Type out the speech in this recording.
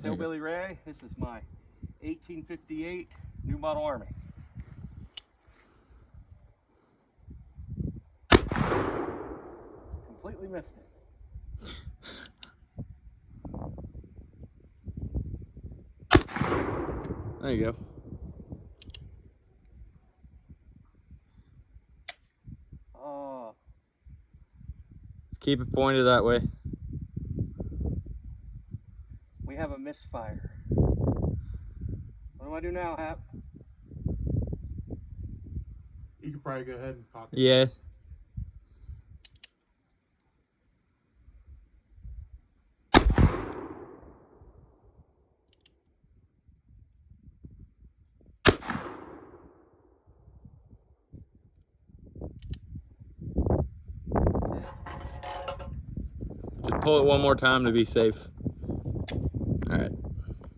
Hillbilly Ray. This is my 1858 New Model Army. Completely missed it. There you go. Oh, Keep it pointed that way. we have a misfire. What do I do now, Hap? You can probably go ahead and talk. Yeah. Just pull it one more time to be safe. All right.